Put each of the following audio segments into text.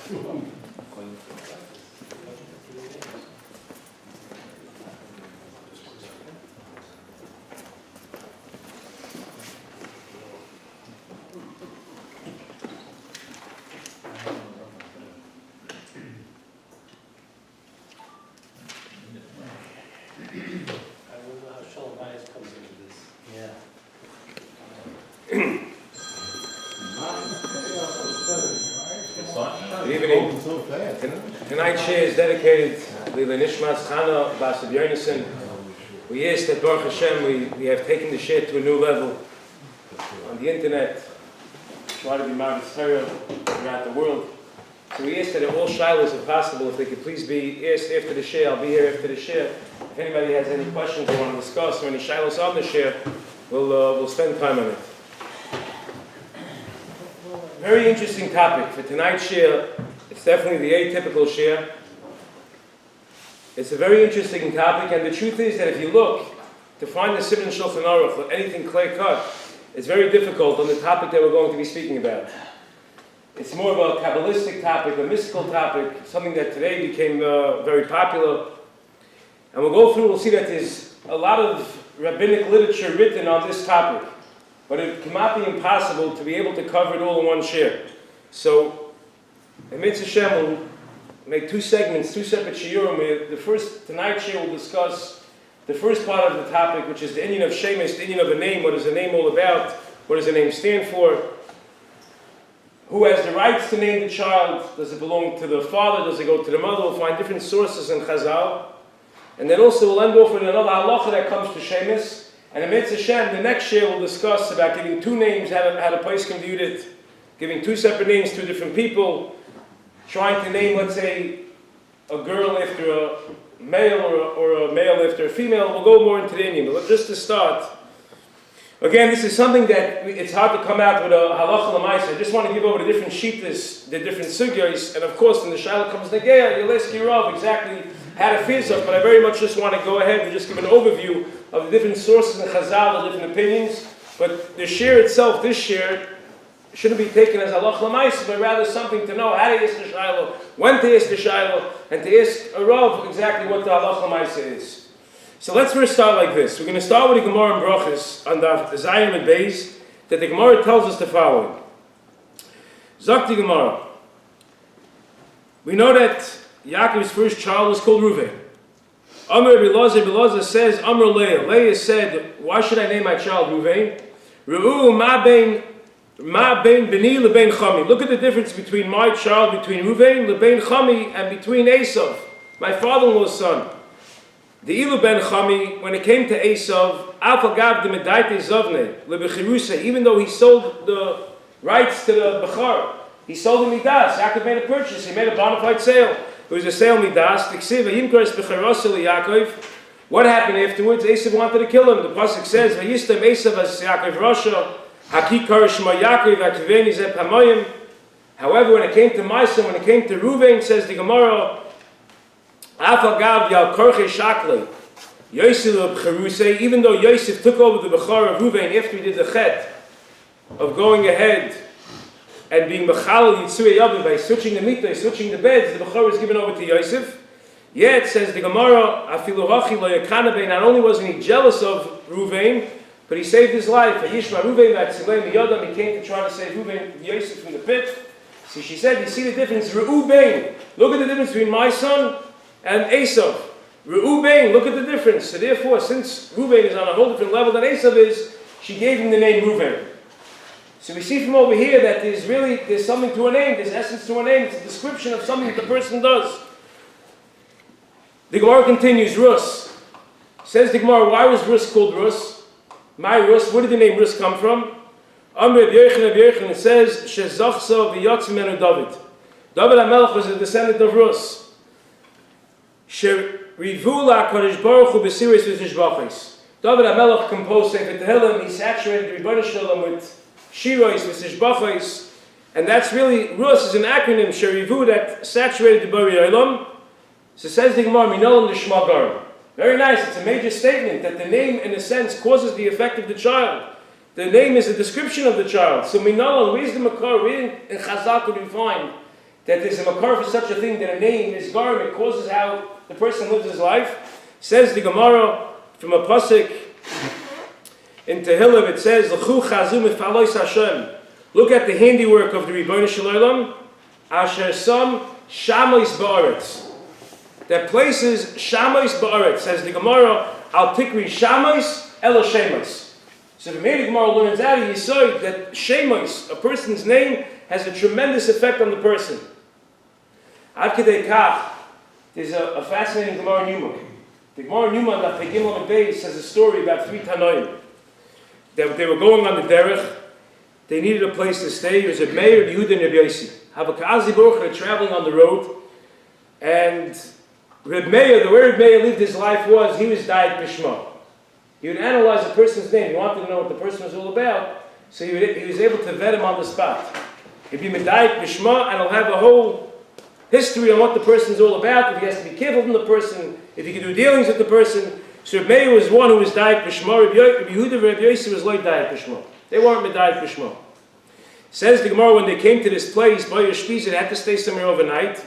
Good evening. Tonight's share is dedicated to Nishmas Chana Basab Yonason. We ask that Baruch Hashem we have taken the share to a new level on the internet. Try to be Marvis Torah throughout the world. So we ask that all shilas, if possible, if they could please be asked after the share. I'll be here after the share. If anybody has any questions they want to discuss or any shilas on the share, we'll spend time on it. Very interesting topic for tonight's share. It's definitely the atypical share. It's a very interesting topic, and the truth is that if you look to find the Simon Shulchan Aruch or anything clear cut, it's very difficult on the topic that we're going to be speaking about. It's more of a Kabbalistic topic, a mystical topic, something that today became very popular. And we'll see that there's a lot of rabbinic literature written on this topic. But it cannot be impossible to be able to cover it all in one share. So, in Mitzvah Hashem, we'll make two segments, two separate shiurim. Tonight's share will discuss the first part of the topic, which is the inyan of Shemesh, the inyan of a name. What is a name all about? What does a name stand for? Who has the rights to name the child? Does it belong to the father? Does it go to the mother? We'll find different sources in Chazal. And then also we'll end off with another halacha that comes to Shemesh. And in Mitzvah Hashem, the next year we'll discuss about giving two names, how the place can view it, giving two separate names to different people, trying to name, let's say, a girl after a male or a male after a female. We'll go more into the inyan. But just to start, again, this is something that it's hard to come out with a halacha l'maisa. I just want to give over the different shittas, the different sugyos, and of course, when the shaila comes negeya, you'll ask your Rav exactly how to fizz up, but I very much just want to go ahead and just give an overview of the different sources in Chazal, the different opinions. But the share itself, this share, shouldn't be taken as halacha l'maisa, but rather something to know how to ask the shaila, when to ask the shaila, and to ask a Rav exactly what the halacha l'maisa is. So let's first start like this. We're going to start with the Gemara and Brachas on the Zayim and Beis, that the Gemara tells us the following. Zok the Gemara. We know that Yaakov's first child was called Reuven. Amr Bilazar says, Amr Leah. Leah said, why should I name my child Reuven? Re'u ma bein beni lebein chami. Look at the difference between my child, between Reuven, lebein chami, and between Esav, my father-in-law's son. The ilu ben chami, when it came to Esav, Alpha gav de medaite zavne lebechirusa, even though he sold the rights to the Bechar, he sold the midas. Yaakov made a purchase. He made a bona fide sale. It was a sale midas. What happened afterwards? Esav wanted to kill him. The pasuk says, "Vayistem Esav as Yaakov Rasha, Hakikar Shema Yaakov Akiveni Zeh Pamoyim." However, when it came to Maisa, when it came to Reuven, says the Gemara, Afagav Yal Korche Shakle, Yosef B'Cherusei. Even though Yosef took over the Bechar of Reuven after he did the chet of going ahead and being B'Chalal Yitzurei Yavim by switching the mitah, switching the beds, the Bechor was given over to Yosef. Yet, says the Gemara, Afilu Hachi Lo Yakanabe, not only wasn't he jealous of Reuven, but he saved his life. Yishma Reuven Vatzilei Miyodam, he came to try to save Reuven, Yosef from the pit. So she said, you see the difference, Reuven, look at the difference between my son and Esav. Reuven, look at the difference. So therefore, since Reuven is on a whole different level than Esav is, she gave him the name Reuven. So we see from over here that there's something to a name, there's essence to a name, it's a description of something that the person does. The Gemara continues, Rus. Says the Gemara, why was Rus called Rus? My Rus, where did the name Rus come from? Amr of Yerchan, it says, Shezachsa v'yatz menu David. David HaMelech was a descendant of Rus. Sherivula Kodesh Baruch Hu b'siris v'tishbachis. David HaMelech composed Sefer Tehillim, he saturated Rebbeinu Shalom with Shirois, V'Tishbachos, and that's really, Rus is an acronym, Sherivu, that saturated the Bari Olam. So says the Gemara, Minolam L'Shma Garam. Very nice, it's a major statement that the name, in a sense, causes the effect of the child. The name is a description of the child. So Minolam, where's the Makar? Where in Chazal could we find that there's a makar for such a thing, that a name is garm, it causes how the person lives his life. Says the Gemara from a pasuk in Tehillim, it says, L'chu chazum ifalois Hashem. Look at the handiwork of the Rebbeinu Shalom, Asher Sam Shamois Ba'aretz. That places Shamois Ba'aretz, says the Gemara, Al Tikri Shamois Elo Shemos. So the Meirik Gemara learns out of Yisod that Shemos, a person's name, has a tremendous effect on the person. Ad Kedei Kach, there's a fascinating Gemara Numa. The Gemara Numa, that Pegimel and Beis, says a story about 3 Tanoim. That they were going on the derech, they needed a place to stay. It was a mayor of Yehuda and Rabbi Yossi. Havakazi Boruch, they're traveling on the road, and Rabbi, the way Rabbi lived his life was, he was Dayek Bishma. He would analyze a person's name. He wanted to know what the person was all about, so he was able to vet him on the spot. He'd be Medayek Bishma, and he'll have a whole history on what the person's all about, if he has to be careful from the person, if he can do dealings with the person. So Rabbi was one who was Dayek Bishma. Rabbi Yehuda and Rabbi Yossi was like Dayek Bishma. They weren't Medayek Bishma. Says the Gemara, when they came to this place, by Yeshpiza, they had to stay somewhere overnight.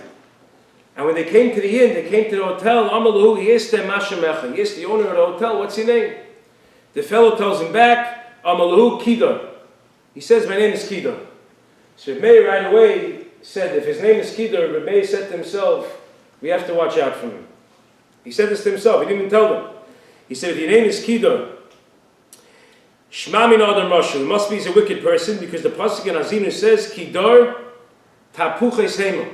And when they came to the inn, they came to the hotel, Amalahu, he asked them, Mashamecha. He asked the owner of the hotel, what's your name? The fellow tells him back, Amalahu, Kidar. He says, my name is Kidar. So Rabbi right away said, if his name is Kidar, Rabbi said to himself, we have to watch out for him. He said this to himself, he didn't even tell them. He said, if your name is Kidar, Shma min Adam Rashul, it must be he's a wicked person, because the pasuk in Azinu says, Kidar tapuches hema.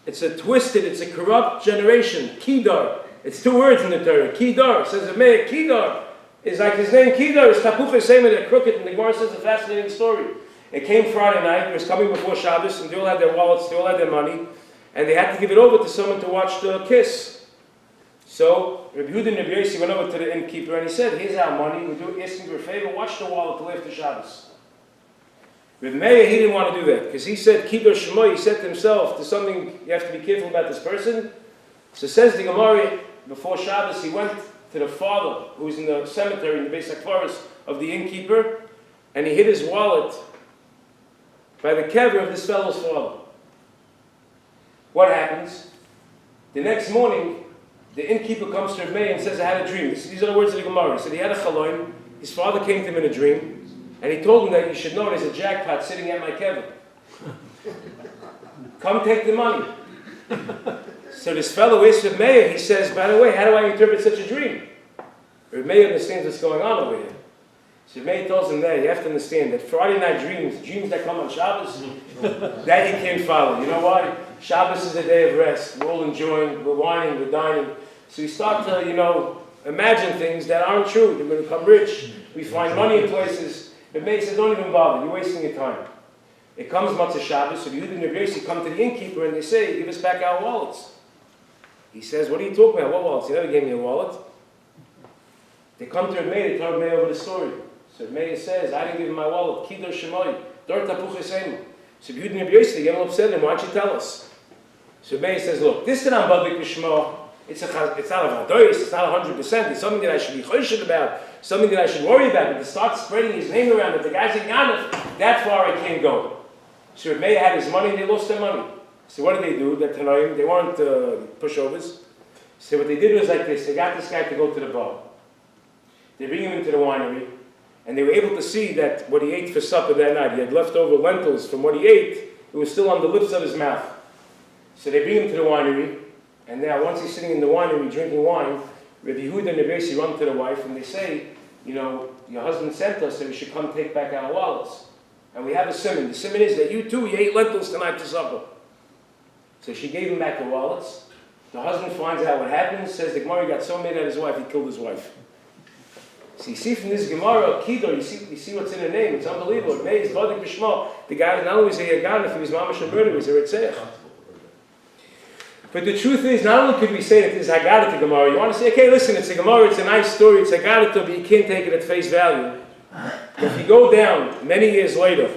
It's a twisted, it's a corrupt generation. Kidar. It's 2 words in the Torah. Kidar. It says L-Meiah, Kidar is like his name. Kidar is tapuches hema, they're crooked, and the Gemara says a fascinating story. It came Friday night, it was coming before Shabbos, and they all had their wallets, they all had their money, and they had to give it over to someone to watch the kiss. So Rabbi Yehuda and Rabbi Yossi went over to the innkeeper and he said, here's our money, we're asking you a favor, watch the wallet till after Shabbos. With Meir, he didn't want to do that, because he said, Kidor Shemoy, he said to himself, there's something, you have to be careful about this person. So says the Gemara, before Shabbos, he went to the father, who was in the cemetery, in the Beis HaKfaros of the innkeeper, and he hid his wallet by the kever of this fellow's father. What happens? The next morning, the innkeeper comes to Rabbi and says, I had a dream. These are the words of the Gemara. He said he had a chaloim. His father came to him in a dream, and he told him that you should know there's a jackpot sitting at my kever. Come take the money. So this fellow asks Rabbi, he says, by the way, how do I interpret such a dream? Rabbi understands what's going on over here. So Rabbi tells him that you have to understand that Friday night dreams that come on Shabbos, that you can't follow. You know why? Shabbos is a day of rest. We're all enjoying, we're whining, we're dining. So you start to, imagine things that aren't true. You're going to become rich. We find money in places. Rabbi says, don't even bother. You're wasting your time. It comes Matzah Shabbos, so the Yehuda and Rabbi Yossi come to the innkeeper and they say, give us back our wallets. He says, what are you talking about? What wallets? You never gave me a wallet. They come to Rabbi, they tell Rabbi over the story. So Rabbi says, I didn't give him my wallet. Kidor Shemoy. Dor tapuches hema. So the Yehuda and Rabbi Yossi, they get all upset at him. Why don't you tell us? So Rabbi says, look, this that I'm badik b'shmo, it's not a vadois, it's not 100%, it's something that I should be choshid about, something that I should worry about, but to start spreading his name around, if the guy's in Yanef, that far I can't go. So Rabbi had his money, they lost their money. So what did they do? That Tanoim, they weren't pushovers. So what they did was like this, they got this guy to go to the bar. They bring him into the winery, and they were able to see that what he ate for supper that night, he had leftover lentils from what he ate, it was still on the lips of his mouth. So they bring him to the winery, and now once he's sitting in the winery drinking wine, Rabbi Yehuda and Rabbi Yossi run to the wife and they say, your husband sent us that we should come take back our wallets. And we have a simon. The simon is that you too, you ate lentils tonight for supper. So she gave him back the wallets. The husband finds out what happened, says the Gemara got so mad at his wife, he killed his wife. So you see from this Gemara, Kidor, you see what's in her name, it's unbelievable. It is Badik B'Shma. The guy not only was a Yagan, if he was Mamash and murder, he was a Ritzech. But the truth is, not only could we say that this is Haggadah Gemara, you want to say, okay, listen, it's a Gemara, it's a nice story, it's Haggadah, but you can't take it at face value. But if you go down many years later,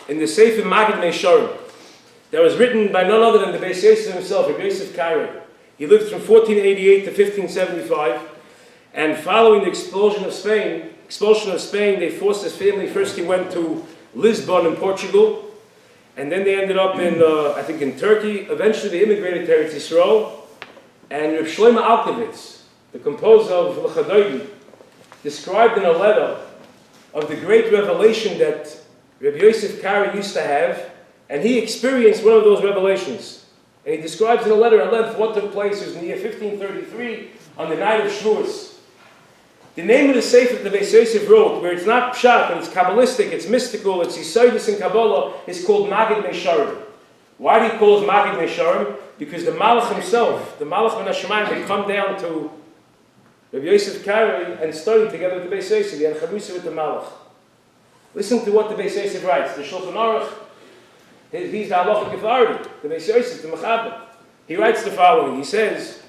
in the Sefer Magid Meisharim, that was written by none other than the Beis Yosef himself, Rabbi Yosef Kairei. He lived from 1488 to 1575, and following the expulsion of Spain, they forced his family. First he went to Lisbon in Portugal, And then they ended up in, I think, in Turkey. Eventually, they immigrated to Eretz Yisrael. And Reb Shlomo Alkovitz, the composer of L'Chadogi, described in a letter of the great revelation that Rabbi Yosef Kari used to have, and he experienced one of those revelations. And he describes in a letter at length what took place. It was in the year 1533, on the night of Shavuos. The name of the Sefer that Beis Yosef wrote, where it's not pshat, but it's Kabbalistic, it's mystical, it's Yisodis in Kabbalah, is called Magid Mesharim. Why do he call it Magid Mesharim? Because the Malach himself, the Malach Ben HaShemayim, they come down to Rabbi Yosef Kari and study together with the Beis Yosef. He had a Chavusa with the Malach. Listen to what the Beis Yosef writes. The Shulchan Aruch, he's the halachic authority. The Beis Yosef, the Mechaber. He writes the following. He says,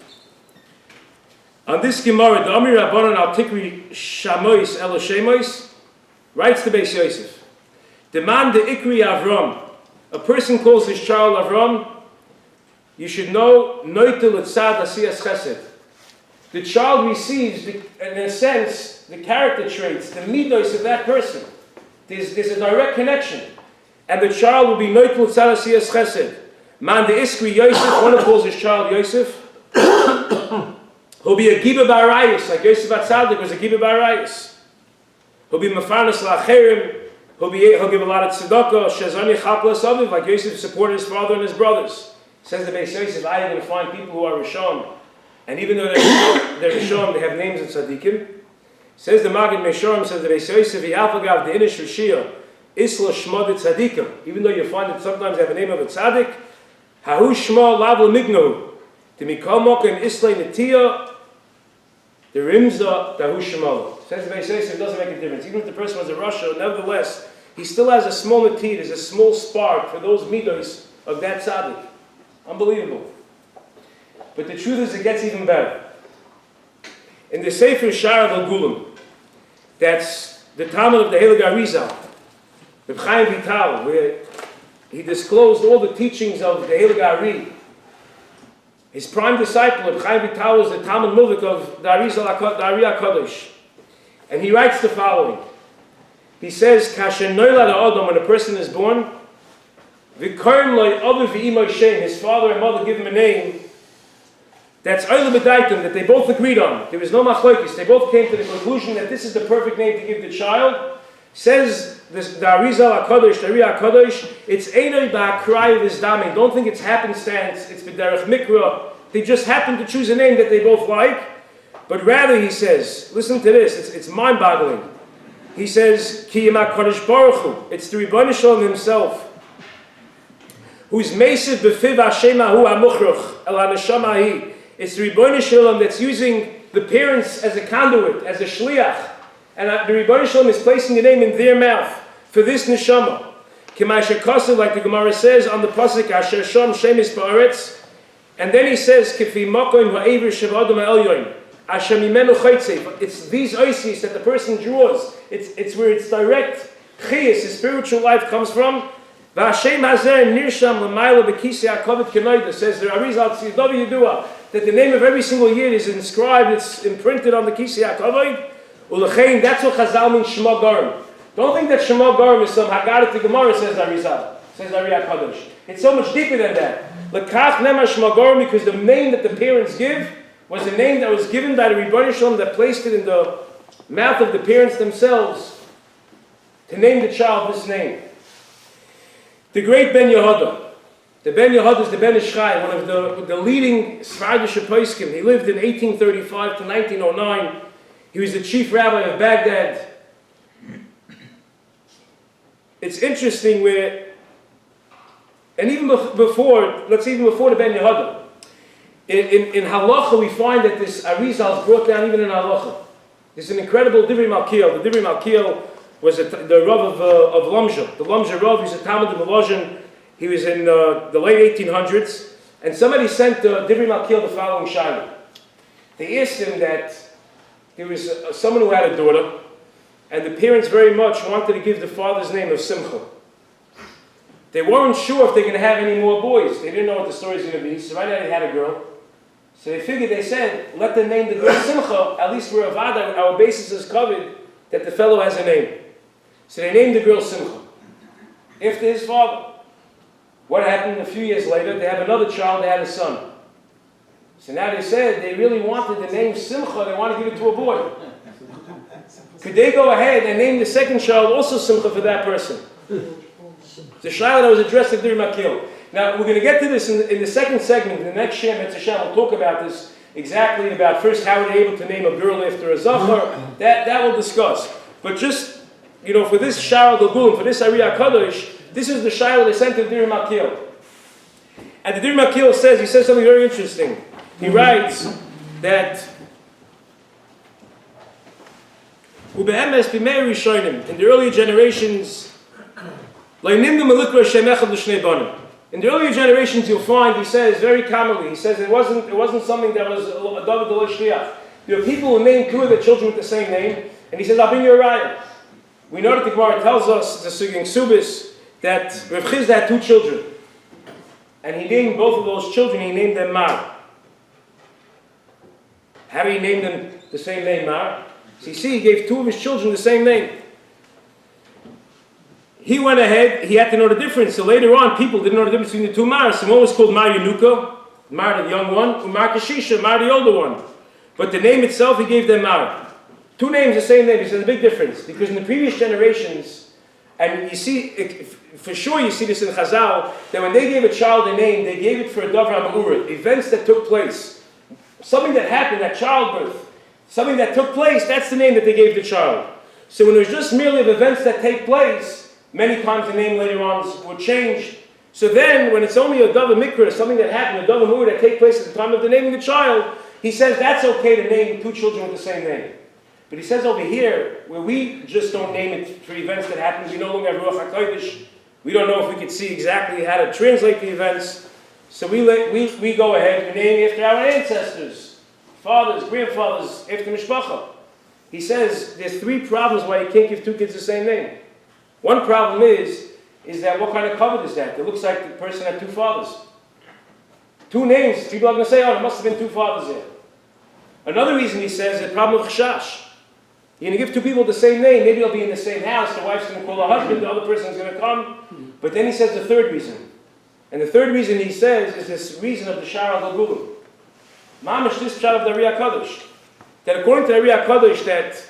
on this Gemara, the Amir Rabbanon al Tikri Shamois Elo Shemois, writes the Beis Yosef, the man the Ikri Avram, a person calls his child Avram, you should know, Noitel Etzad Asiyas Chesed. The child receives, in a sense, the character traits, the midos of that person. There's a direct connection. And the child will be Noitel Etzad Asiyas Chesed. Man the Iskri Yosef, one who calls his child Yosef, he'll be a Giba Barayis, like Yosef Atzadik was a Giba Barayis. He'll be Mefarnas La'acherim, he'll give a lot of tzedakah, Shezani Chaplas Aviv, like Yosef supported his father and his brothers. Says the Beis Yosef, I am going to find people who are Rishon, and even though they're Rishon, they have names of tzaddikim. Says the Magid Mesharim, says the Beis Yosef, Yafagav the Inish Rishia, Isla Shmod tzaddikim. Even though you find that sometimes they have a name of a tzaddik, Hahu Shma Lav Mignahu, the Mikal Mokim Islay Netiya, the Rimza Dahu Shemalo. Says the Beis Yosef, it doesn't make a difference. Even if the person was a Rasha, nevertheless, he still has a small Netid, there's a small spark for those midos of that tzaddik. Unbelievable. But the truth is, it gets even better. In the Sefer Shar Gulam, that's the Talmud of the Heilig Arizal, Reb Chaim Vital, where he disclosed all the teachings of the Heilig Ari. His prime disciple, Reb Chaim Vital, is the Talmud Mulvik of the Arizal, the Ari HaKadosh. And he writes the following. He says, Kasher Noilad Adam, when a person is born, his father and mother give him a name that's Oila B'daitum, that they both agreed on. There was no machlokes. They both came to the conclusion that this is the perfect name to give the child. Says the Arizal HaKadosh, the Ari HaKadosh, it's Einoi Ba'akrai V'Zdaming. Don't think it's happenstance, it's B'derech Mikra. They just happen to choose a name that they both like. But rather, he says, listen to this, it's mind-boggling. He says, Ki Yim HaKadosh Baruch Hu. It's the Rebbeinu Shalom himself, who's Mesid B'fiv Hashem Ahu HaMuchruch El HaNeshama Hi. It's the Rebbeinu Shalom that's using the parents as a conduit, as a shliach. And the Rebbeinu Shalom is placing the name in their mouth for this neshama. K'may she'kasav, like the Gemara says on the pasuk, Asher Shom Shemis Ba'aretz. And then he says, K'fi Makom Ha'ever Shevadom Ha'elyon. Asher Mimenu Chaytze. It's these oases that the person draws. It's where its direct chiyus, his spiritual life comes from. V'Hashem Hazer Nirsham L'mayla B'Kisei HaKavod K'noida, says the Arizal Tzidov Yedua, that the name of every single yid is inscribed, it's imprinted on the Kisei HaKavod. Ulechein, that's what Chazal means Shema Garim. Don't think that Shema Garim is some Haggadah to Gemara, says the Arizal, says the Ari HaKadosh. It's so much deeper than that. L'kach Nema Shema Garim, because the name that the parents give was a name that was given by the Rebbeinu Shalom that placed it in the mouth of the parents themselves to name the child this name. The great Ben Yehuda. The Ben Yehuda is the Ben Ishchai, one of the leading Sephardic poskim. He lived in 1835 to 1909. He was the chief rabbi of Baghdad. It's interesting where, and even before the Ben Yehuda, in Halacha we find that this Arizal is brought down even in Halacha. There's an incredible Divrei Malkiel. The Divrei Malkiel was the Rav of Lomzha. The Lomzha Rav, he's a Talmud of Melozhin. He was in the late 1800s. And somebody sent Divrei Malkiel the following shayla. They asked him that there was someone who had a daughter, and the parents very much wanted to give the father's name of Simcha. They weren't sure if they're going to have any more boys. They didn't know what the story was going to be. So right now they had a girl. So they said, let them name the girl Simcha. At least we're Avada, our basis is covered that the fellow has a name. So they named the girl Simcha, after his father. What happened a few years later? They have another child, they had a son. So now they said they really wanted the name Simcha, they want to give it to a boy. Could they go ahead and name the second child also Simcha for that person? The shayla that was addressed to Dir Makil. Now we're going to get to this in the second segment. In the next Shem Hashem, we'll talk about this exactly, about first how we're able to name a girl after a Zachar. That we'll discuss. But just, for this Shara Gulgulim, for this Ariya Kadosh, this is the shayla they sent to Dir Makil. And the Dir Makil says something very interesting. He writes that in the earlier generations, in the earlier generations, you'll find, he says very commonly, he says it wasn't something that was a David Lo Shliach. There are people who name two of their children with the same name, and he says, I'll bring you a raya. We know that the Gemara tells us, the Suging Subis, that Rav Chizda had two children, and he named both of those children, he named them Mar. How did he name them the same name, Mar? So you see, he gave two of his children the same name. He went ahead, he had to know the difference. So later on, people didn't know the difference between the two Mars. So one was called Mar Yanuka, Mar the young one, and Mar Kashisha, Mar the older one. But the name itself, he gave them Mar. Two names, the same name. He said a big difference. Because in the previous generations, and you see, for sure you see this in Chazal, that when they gave a child a name, they gave it for a Davar HaMa'urit, events that took place. Something that happened at childbirth. Something that took place, that's the name that they gave the child. So when it was just merely of events that take place, many times the name later on would change. So then, when it's only a Davar Mikra, something that happened, a Davar Mu'ur that take place at the time of the naming the child, he says that's okay to name two children with the same name. But he says over here, where we just don't name it for events that happen, we no longer have Ruach HaKodesh, we don't know if we could see exactly how to translate the events, so we go ahead, we name after our ancestors. Fathers, grandfathers, after Mishpacha. He says there's three problems why you can't give two kids the same name. One problem is that what kind of cover is that? It looks like the person had two fathers. Two names, people are going to say, there must have been two fathers there. Another reason he says is the problem of Chashash. You're going to give two people the same name, maybe they'll be in the same house, the wife's going to call the husband, the other person's going to come. But then he says the third reason. And the third reason he says is this reason of the Shara Gulgulim. Mamish, this child of the Ariya Kadosh. That according to the Ariya Kadosh, that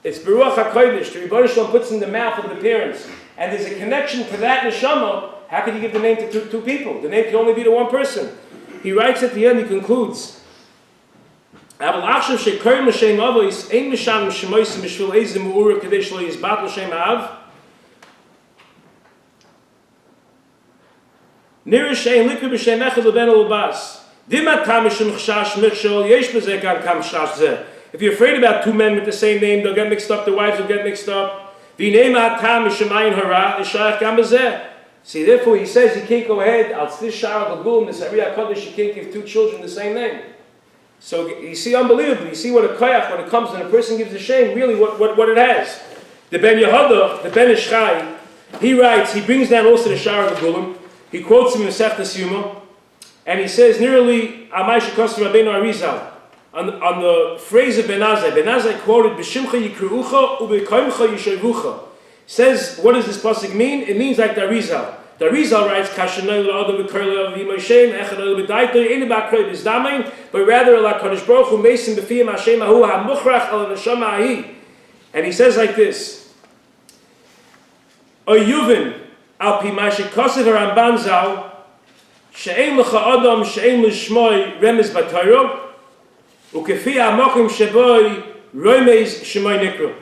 it's Beruach HaKodesh, the Rebbeinu Shalom puts in the mouth of the parents, and there's a connection to that neshama. How could you give the name to two people? The name can only be to one person. He writes at the end, he concludes, if you're afraid about two men with the same name, they'll get mixed up, their wives will get mixed up. See, therefore he says you can't go ahead, this Shara Gulgulim, this Ariya Kadosh, you can't give two children the same name. So you see, unbelievably, you see what a koyach, when it comes when a person gives a shame, really what it has. The Ben Yehuda, the Ben Ishchai, he writes, he brings down also the Shara Gulgulim, he quotes him in Masechtas Yuma, and he says nearly Amay Shekos Rabbeinu Arizal on the phrase of Ben Azai. Ben Azai quoted B'Shimcha Yikruucha U'B'Koimcha Yishavucha. Says, what does this pasuk mean? It means like the Arizal. The Arizal writes Kashanay L'Adam B'Kurli Avi Moshem Echad B'Daito Ein B'Akrei B'Zdamein, but rather like Kadosh Baruch Hu Meisim B'Fiyam Hashem Ahu HaMuchrach Al Neshama Ahi. And he says like this: O Yuvin Al Pi Ma Shekosev HaRamban Zal. She'ein lecha adam she'ein l'shmoi remez b'Torah u'kefi ha'mokim sheboi remez shemoi nikra.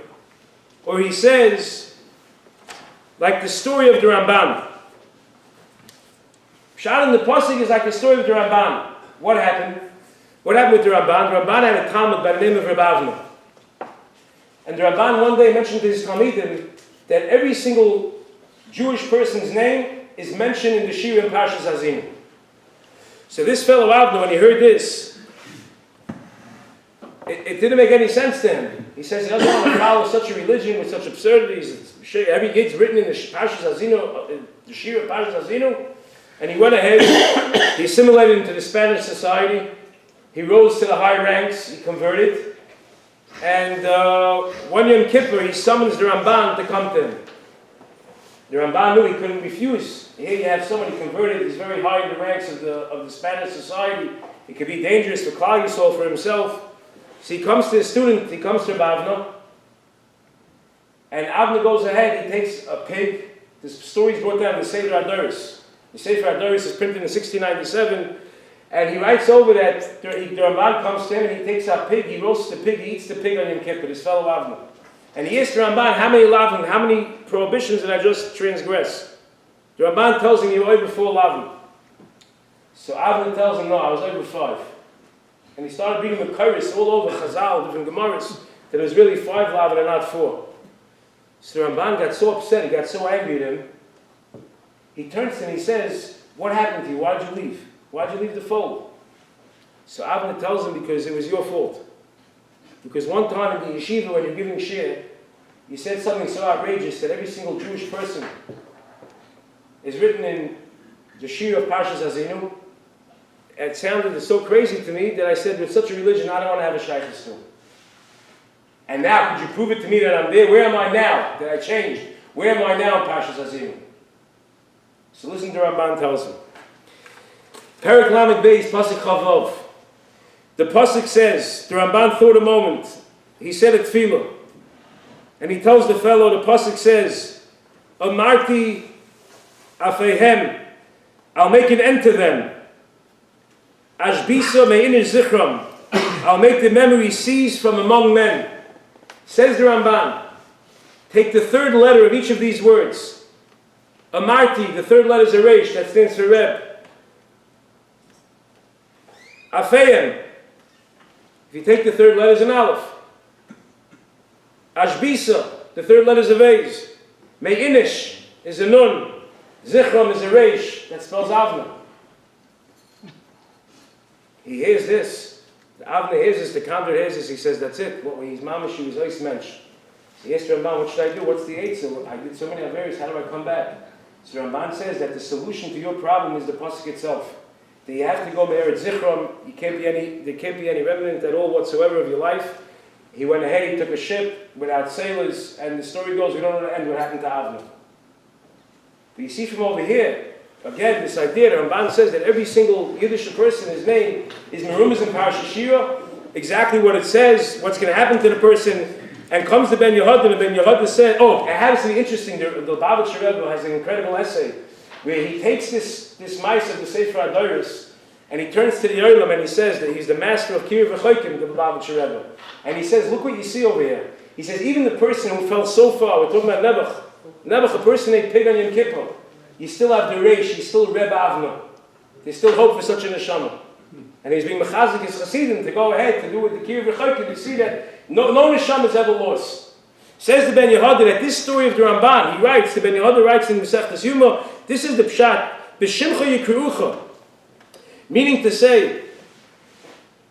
Or he says, like the story of the Ramban. Pshat in the pasuk is like the story of the Ramban. What happened? What happened with the Ramban? The Ramban had a Talmud by the name of Rabbi Avner. And the Ramban one day mentioned to his Talmidim that every single Jewish person's name is mentioned in the Shira and Parshas Hazinu. So this fellow Avner, when he heard this, it didn't make any sense to him. He says he doesn't want to follow such a religion with such absurdities. Every gate's written in the Parshas Hazinu, the Shira and Parshas Hazinu. And he went ahead, he assimilated into the Spanish society, he rose to the high ranks, he converted, and one Yom Kippur he summons the Ramban to come to him. The Ramban knew he couldn't refuse. Here you have somebody converted, he's very high in the ranks of the Spanish society. It could be dangerous for Klal Yisrael, for himself. So he comes to his student, he comes to Avna, and Avna goes ahead, he takes a pig. This story is brought down in the Sefer Adoris. The Sefer Adoris is printed in 1697, and he writes over that the Ramban comes to him and he takes a pig, he roasts the pig, he eats the pig on Yom Kippur, his fellow Avna. And he asks the Ramban, how many lavin, how many prohibitions did I just transgress? The Ramban tells him, you're over 4 lavin. So Avna tells him, no, I was over 5. And he started reading the Kairos all over Chazal, different Gemaras, that it was really 5 lavin and not 4. So the Ramban got so upset, he got so angry at him. He turns to him and he says, what happened to you? Why'd you leave? Why'd you leave the fold? So Avna tells him, because it was your fault. Because one time in the yeshiva, when you're giving shir, you said something so outrageous that every single Jewish person is written in the shir of Parshas Azinu. It sounded so crazy to me that I said, with such a religion, I don't want to have a shaykhis to. And now, could you prove it to me that I'm there? Where am I now? That I changed? Where am I now in Parshas Azinu? So listen to Ramban tells him. Perek Lamed Beis, Pasuk Chavov. The Pasuk says, the Ramban thought a moment. He said a tefillah. And he tells the fellow, the Pasuk says, Amarti afehem, I'll make an end to them. Ashbisa me'inir zichram, I'll make the memory cease from among men. Says the Ramban, take the third letter of each of these words. Amarti, the third letter is a resh, that stands for Reb. Afehem, if you take the third letter, is an aleph. Ashbisa, the third letter is a vase. Me'inish is a nun. Zichram is a reish, that spells Avna. He hears this. The Avna hears this, the convert hears this, he says, that's it. What he's mamash, he was ice mensch. He asked Ramban, what should I do? What's the eitzah? I did so many averis, how do I come back? So Ramban says that the solution to your problem is the pasuk itself. That you have to go me'eretz zichram, there can't be any remnant at all whatsoever of your life. He went ahead, he took a ship without sailors, and the story goes, we don't know the end what happened to Avna. But you see from over here, again, this idea that Ramban says that every single Yiddish person, his name is Merumaz in Parashat Shira, exactly what it says, what's going to happen to the person, and comes to Ben Yehuda, and Ben Yehuda said, oh, it happens to be interesting, the Lubavitcher Rebbe has an incredible essay, where he takes this mice of the Sefer Adoris, and he turns to the Yolam and he says that he's the master of Kiruv V'Choykim, the Lubavitcher Rebbe. And he says, look what you see over here. He says, even the person who fell so far, we're talking about Nebuch, a person ate pig on Yom Kippur, you still have the Reish, you still Reb Avna. There's still hope for such a neshama. And he's being mechazik his chassidim to go ahead to do with the Kiruv V'Choykim. You see that no neshama is ever lost. Says the Ben Yehuda that this story of the Ramban, he writes, the Ben Yehuda writes in Masechtas Yuma, this is the pshat, B'shimcha yikruucha, meaning to say,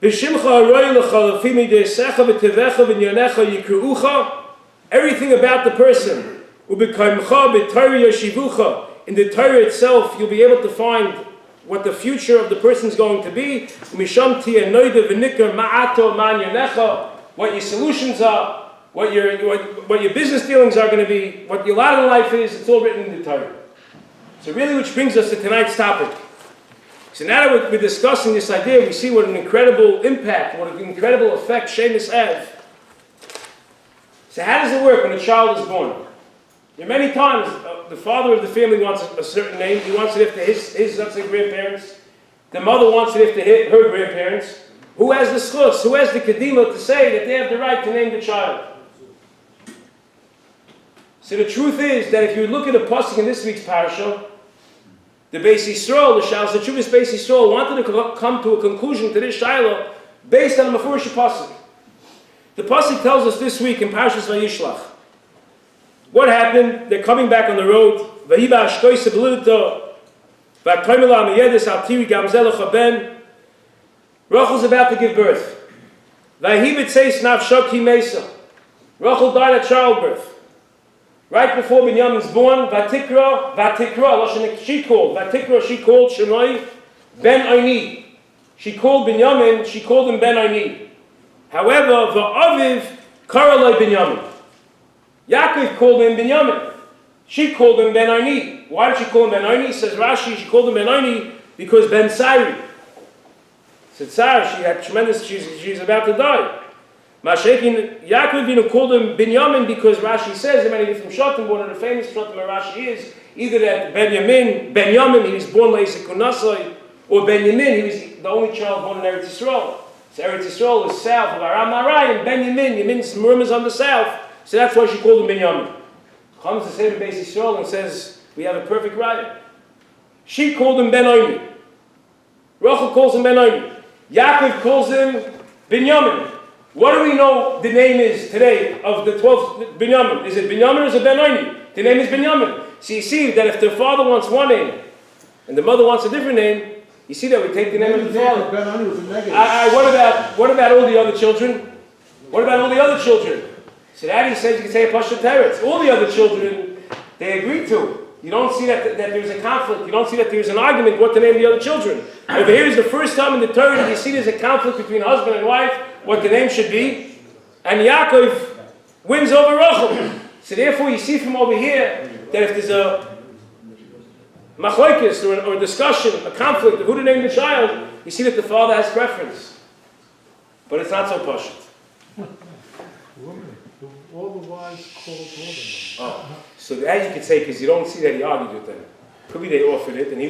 B'shimcha haroy lecha lefi mideisecha v'tevecha v'nyonecha yikruucha, everything about the person, u'b'kaimcha b'Torah yeshivucha, in the Torah itself, you'll be able to find what the future of the person is going to be, Misham tiyeh noida v'nikar ma'ato man yonecha, what your solutions are, what your business dealings are going to be, what your lot in life is, it's all written in the Torah. So really, which brings us to tonight's topic. So now that we're discussing this idea, we see what an incredible impact, what an incredible effect Shemus have. So how does it work when a child is born? There are many times the father of the family wants a certain name. He wants it after his let's say, grandparents. The mother wants it after her grandparents. Who has the schus? Who has the kedima to say that they have the right to name the child? So the truth is that if you look at the pasuk in this week's parasha, the Beis Yisrael, the Shal Zechuvas Beis Yisrael, wanted to come to a conclusion to this Shiloh based on the Mefurish pasuk. The pasuk tells us this week in Parashas Vayishlach. What happened? They're coming back on the road. Vahiba ashkoyse b'lidto, v'aktoimela amiyedis al-tiri gamzel u'chaben. Rachel's about to give birth. Vahiba tzeis nafsho ki mesa. Rachel died at childbirth. Right before Binyamin's born, Vatikra, she called Shemai Ben Aini. She called Binyamin, she called him Ben Aini. However, Va'aviv Karalai Binyamin. Yaakov called him Binyamin. She called him Ben Aini. Why did she call him Ben Aini? Says Rashi, she called him Ben Aini because Ben Sari. Said Sarah, she had tremendous, she's about to die. Mashekin, Yaakov Avinu called him Binyamin because Rashi says, many from Shotim, one of the famous Shotim of Rashi is, either that Benyamin, he was born Leisik Kunasai, or Benyamin, he was the only child born in Eretz Yisrael. So Eretz Yisrael is south of Aram Narai, and Yamin's Murim is on the south, so that's why she called him Binyamin. Comes to say to Beis Yisrael and says, we have a perfect right. She called him Ben Aini. Rachel calls him Ben Aini. Yaakov calls him Binyamin. What do we know the name is today of the 12th Binyamin? Is it Binyamin or is it Ben Aini? The name is Binyamin. So you see that if the father wants one name and the mother wants a different name, you see that we take the name of the father. Ben Aini was a negative. What about all the other children? What about all the other children? So Daddy says you can say a Pashut Teretz. All the other children, they agree to. You don't see that there's a conflict. You don't see that there's an argument what to name the other children. Over here is the first time in the Torah that you see there's a conflict between husband and wife, what the name should be. And Yaakov wins over Rachel. So therefore you see from over here that if there's a machlokes or a discussion, a conflict of who to name the child, you see that the father has preference. But it's not so pashut. All the wives called women. Oh, so that you could say, because you don't see that he argued with them. Probably they offered it, and he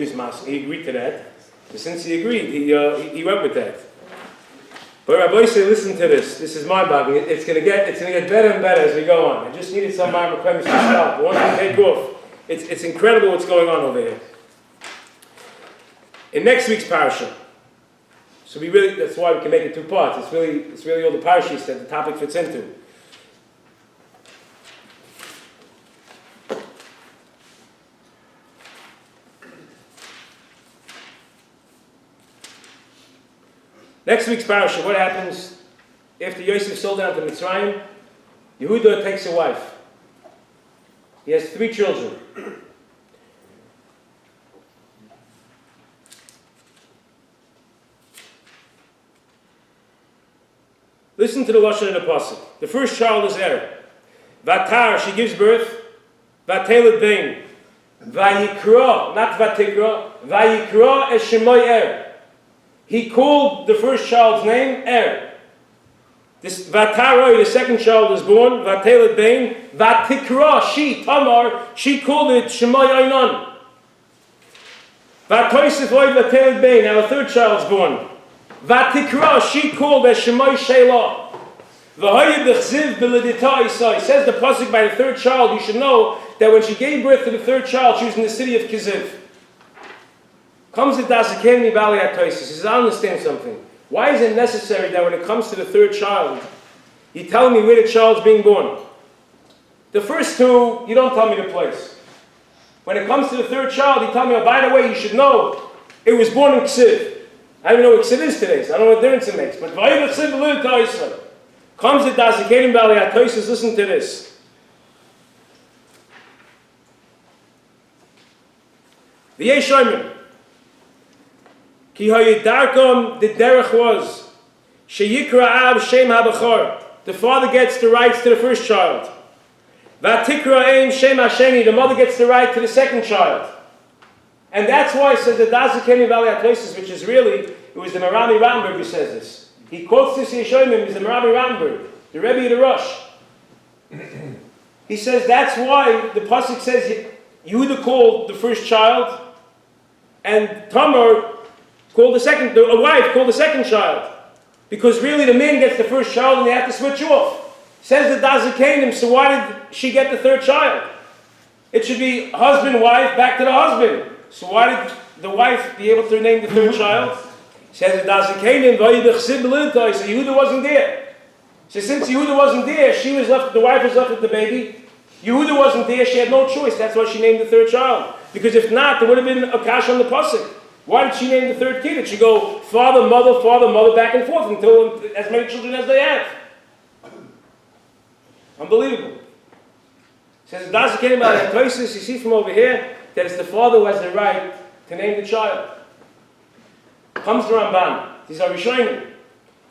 agreed to that. But since he agreed, he went with that. But Rabbi said, listen to this. This is mind-boggling. It's going to get better and better as we go on. I just needed some Ma'amar premise to stop. Once we take off, it's incredible what's going on over here. In next week's parasha, so that's why we can make it two parts. It's really all the parashas that the topic fits into. Next week's parasha, what happens after Yosef sold down to Mitzrayim? Yehuda takes a wife. He has 3 children. Listen to the lashon in the pasuk. The first child is Er. Vatar, she gives birth. Vatelet bein. Vayikra, not Vatikra. Vayikra es shemoy Er. He called the first child's name Er. This Vataroi, the second child, was born. Vatelet bein. Vatikra, she Tamar, she called it Shemoy Einon. Vatoisef oy Vatelet bein. Now a third child's born. Vatikra, she called as Shemoy Shelah. V'hoyed b'chziv b'ledita Isai. Says the pasuk by the third child. You should know that when she gave birth to the third child, she was in the city of Kiziv. Comes the Dasakeni Bali Atoisis. He says, I understand something. Why is it necessary that when it comes to the third child, you tell me where the child's being born? The first 2, you don't tell me the place. When it comes to the third child, you tell me, oh, by the way, you should know it was born in Ksiv. I don't even know what Ksiv is today, so I don't know what difference it makes. But comes the Dasakeni Bali Atoisis. Listen to this. The Yeshoimim. Ki hayidarkom, the derech was sheyikra av shem habachar. The father gets the rights to the first child. Vatikra aim shem hasheni. The mother gets the right to the second child. And that's why it says the Dasakeni Valley Atlesis, which is really, it was the Merami Ramberg who says this. He quotes this Yeshoimim as the Merami Ramberg, the Rebbe of the Rosh. He says that's why the pasuk says Yehuda called the first child, and Tamar called a wife called the second child. Because really the man gets the first child and they have to switch off. Says the Dazakanim, so why did she get the third child? It should be husband, wife, back to the husband. So why did the wife be able to name the third child? Says the Dazakanim, so Yehuda wasn't there. So since Yehuda wasn't there, the wife was left with the baby. Yehuda wasn't there, she had no choice. That's why she named the third child. Because if not, there would have been a kash on the pasuk. Why did she name the third kid? Did she go father, mother, back and forth until as many children as they have? Unbelievable. Says the Dasakanim about Atoisis, you see from over here that it's the father who has the right to name the child. Comes the Ramban. These are Rishonim.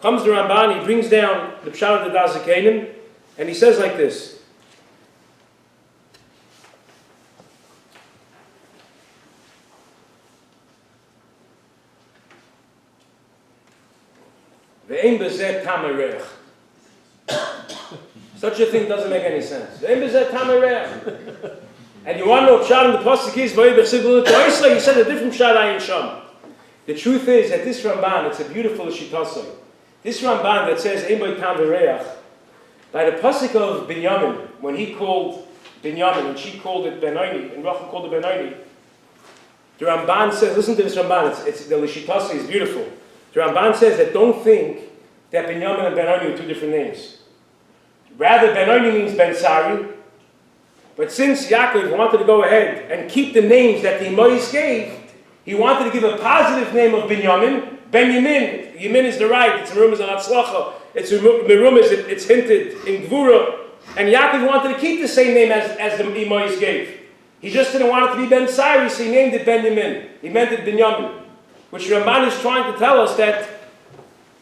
Comes the Ramban, he brings down the Pshat of the Dasakanim, and he says like this. Ve'ein bezeh tam hareach. Such a thing doesn't make any sense. Ve'ein bezeh tam hareach. And you want to know what pshat in the pasuk is? He said a different pshat ayin sham. The truth is that this Ramban, it's a beautiful shitasai. This Ramban that says ein bo tam hareach, by the pasuk of Binyamin, when he called Binyamin and she called it Benoni, and Rachel called it Benoni, the Ramban says, listen to this Ramban, it's the Lishitasi is beautiful. The Ramban says that don't think that Binyamin and Benoni are two different names. Rather, Benoni means Ben Sari, but since Yaakov wanted to go ahead and keep the names that the Mois gave, he wanted to give a positive name of Binyamin, Ben Yamin is the right, it's Merum is an Atzlacha, it's Merum is it's hinted in Gvura, and Yaakov wanted to keep the same name as the Mois gave. He just didn't want it to be Ben Sari, so he named it Ben Yamin. He meant it Binyamin. Which Ramban is trying to tell us that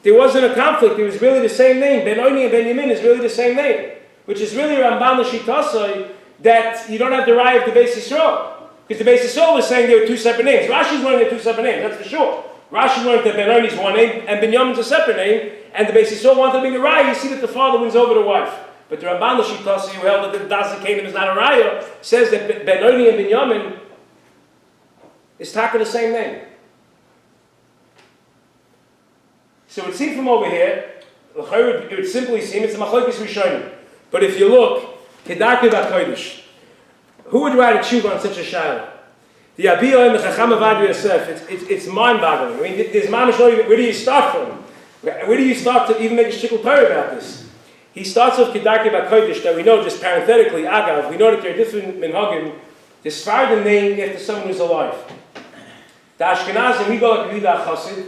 there wasn't a conflict, it was really the same name. Ben-Oni and Ben-Yamin is really the same name. Which is really Ramban L'Shitasai, that you don't have to arrive the Beis Yisrael. Because the Beis Yisrael is saying there were two separate names. Rashi's learning they're two separate names, that's for sure. Rashi learned that Ben-Oni is one name, and Ben-Yamin's a separate name, and the Beis Yisrael wanted to bring a raya, you see that the father wins over the wife. But the Ramban L'Shitasai, who held that the Dazi Canaan is not a raya, says that Ben-Oni and Ben-Yamin is talking the same name. So it would seem from over here, it would simply seem it's a machlokes rishonim. But if you look, Kedarkei b'Kodesh, who would write a tshuva on such a shayla? The Abiyah and the Chacham Avad Yosef, it's mind-boggling. I mean, there's mamish not even, where do you start from? Where do you start to even make a shtickle Torah about this? He starts with Kedarkei b'Kodesh, that we know just parenthetically, Agav, we know that there are different minhagim. The Sephardim name after someone who's alive. The Ashkenazim, we go like Yehuda Chassid,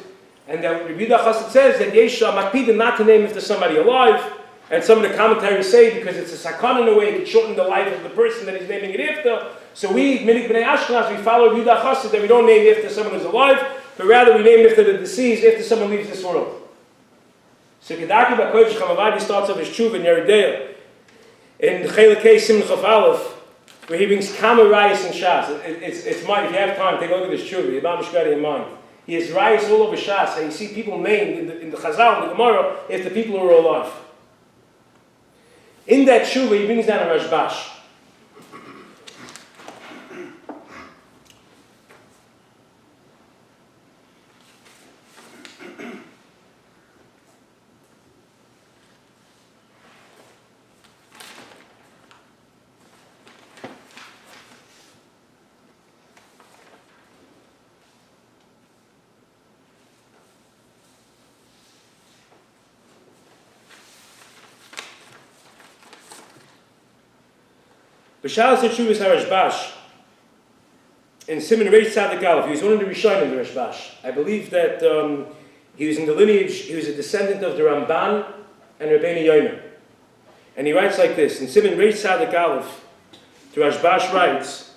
and that Rabbi Chassid says that Yesha Makpida not to name if there's somebody alive, and some of the commentaries say because it's a sakon in a way, it could shorten the life of the person that he's naming it after. So we, Minik B'nai Ashkenaz, we follow Rabbi Chassid that we don't name after someone who's alive, but rather we name after the deceased after someone leaves this world. So Kedarkei b'Kodesh Chamavadi starts off his tshuva in Yeridea, in Chelekei Simon Chaf Aleph, where he brings Kama Rayas and Shas. It's mine, if you have time, take a look at this tshuva, Yibam Mishkari in mind. He has rayas all over Shas, and you see people named in the Chazal, in the Gemara, after people who are alive. In that tshuva, he brings down a Rashbash. B'Shalas Teshuvas HaRashbash, in Simon Reish Tzadik Aleph, he was one of the Rishonim in the Rashbash. I believe that he was in the lineage, he was a descendant of the Ramban and Rabbeinu Yomer. And he writes like this, in Simon Reish Tzadik Aleph, the Rashbash writes,